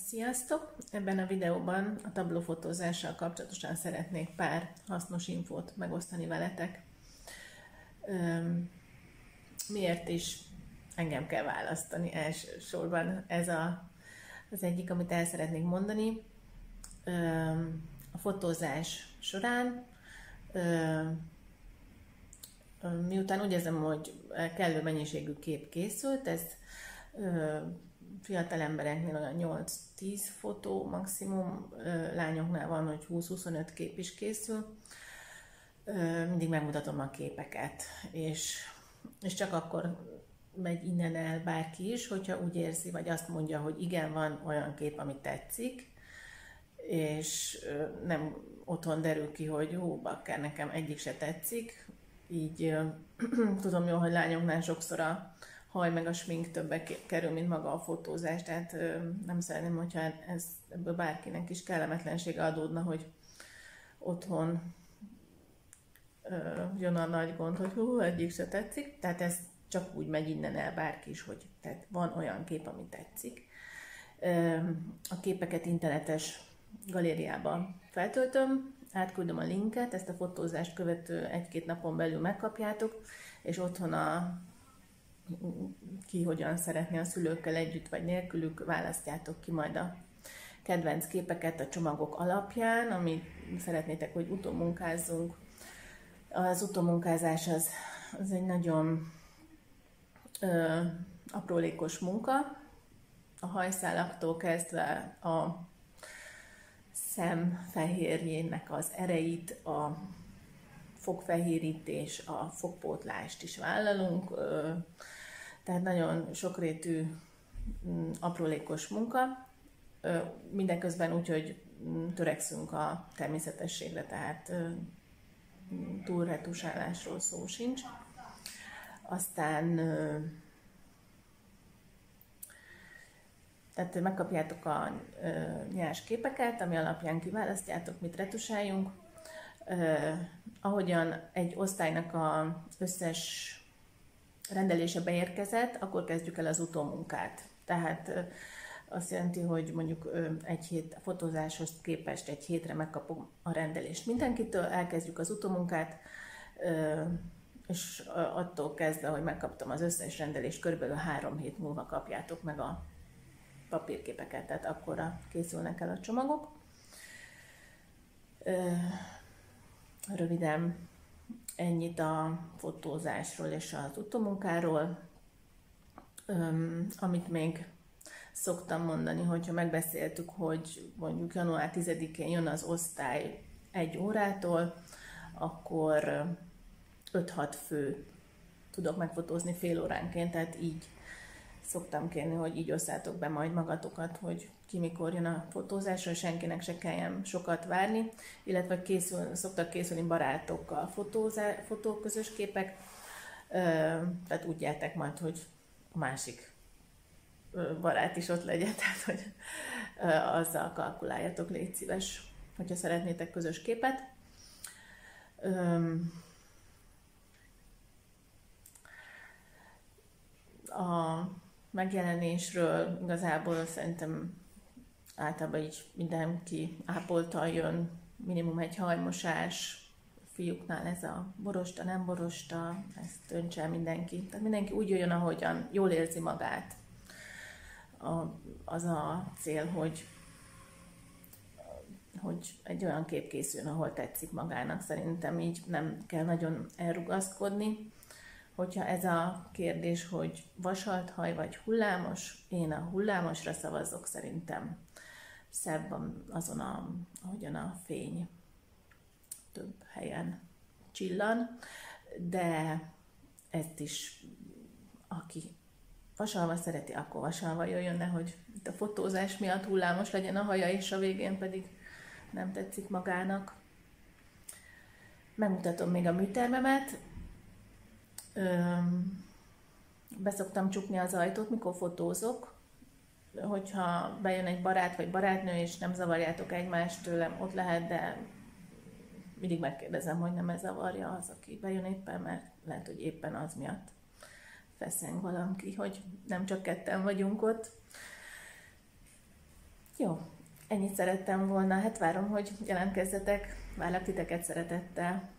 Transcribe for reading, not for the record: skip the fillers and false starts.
Sziasztok! Ebben a videóban a tablófotózással kapcsolatosan szeretnék pár hasznos infót megosztani veletek. Miért is engem kell választani elsősorban? Ez az egyik, amit el szeretnék mondani. A fotózás során, miután úgy érzem, hogy kellő mennyiségű kép készült, ez fiatal embereknél olyan 8-10 fotó maximum, lányoknál van, hogy 20-25 kép is készül. Mindig megmutatom a képeket, és csak akkor megy innen el bárki is, hogyha úgy érzi, vagy azt mondja, hogy igen, van olyan kép, ami tetszik, és nem otthon derül ki, hogy hú, bakker, nekem egyik se tetszik. Így tudom jól, hogy lányoknál sokszor a haj meg a smink többe kerül, mint maga a fotózás, tehát nem szeretném, hogyha ebből bárkinek is kellemetlensége adódna, hogy otthon jön a nagy gond, hogy hú, egyik se tetszik, tehát ez csak úgy megy innen el bárki is, hogy tehát van olyan kép, ami tetszik. A képeket internetes galériába feltöltöm, átküldöm a linket, ezt a fotózást követő 1-2 napon belül megkapjátok, és otthon ki hogyan szeretné a szülőkkel együtt vagy nélkülük, választjátok ki majd a kedvenc képeket a csomagok alapján, amit szeretnétek, hogy utómunkázzunk. Az utómunkázás az egy nagyon aprólékos munka, a hajszálaktól kezdve a szem fehérjének az ereit, a fogfehérítés, a fogpótlást is vállalunk, tehát nagyon sokrétű, aprólékos munka, mindeközben úgy, hogy törekszünk a természetességre, tehát túlretusálásról szó sincs. Aztán tehát megkapjátok a nyers képeket, ami alapján kiválasztjátok, mit retusáljunk. Ahogyan egy osztálynak az összes rendelése beérkezett, akkor kezdjük el az utómunkát. Tehát azt jelenti, hogy mondjuk egy hét a fotózáshoz képest egy hétre megkapom a rendelést mindenkitől, elkezdjük az utómunkát, és attól kezdve, hogy megkaptam az összes rendelést, körülbelül 3 hét múlva kapjátok meg a papírképeket, tehát akkorra készülnek el a csomagok. Röviden ennyit a fotózásról és az utómunkáról. Amit még szoktam mondani, hogyha megbeszéltük, hogy mondjuk január 10-én jön az osztály 1 órától, akkor 5-6 fő tudok megfotózni fél óránként, tehát így szoktam kérni, hogy így osszátok be majd magatokat, hogy ki mikor jön a fotózásra, senkinek se kelljen sokat várni, illetve szoktak készülni barátokkal fotóközös képek, tehát úgy gyertek majd, hogy a másik barát is ott legyen, tehát hogy azzal kalkuláljatok, légy szíves, hogyha szeretnétek közös képet. A megjelenésről igazából szerintem általában így mindenki ápoltal jön, minimum egy hajmosás, fiúknál ez a borosta, nem borosta, ezt döntse el mindenki. Tehát mindenki úgy jöjjön, ahogyan jól érzi magát. Az a cél, hogy egy olyan kép készüljön, ahol tetszik magának. Szerintem így nem kell nagyon elrugaszkodni. Hogyha ez a kérdés, hogy vasalt haj vagy hullámos, én a hullámosra szavazok, szerintem szebb azon, ahogyan a fény több helyen csillan, de ezt is, aki vasalva szereti, akkor vasalva jöjjön, nehogy itt a fotózás miatt hullámos legyen a haja, és a végén pedig nem tetszik magának. Megmutatom még a műtermemet. Beszoktam csukni az ajtót, mikor fotózok, hogyha bejön egy barát vagy barátnő, és nem zavarjátok egymást tőlem, ott lehet, de mindig megkérdezem, hogy nem ez zavarja az, aki bejön éppen, mert lehet, hogy éppen az miatt feszeng valaki, hogy nem csak ketten vagyunk ott. Jó, ennyit szerettem volna. Hát várom, hogy jelentkezzetek. Várlak titeket szeretettel.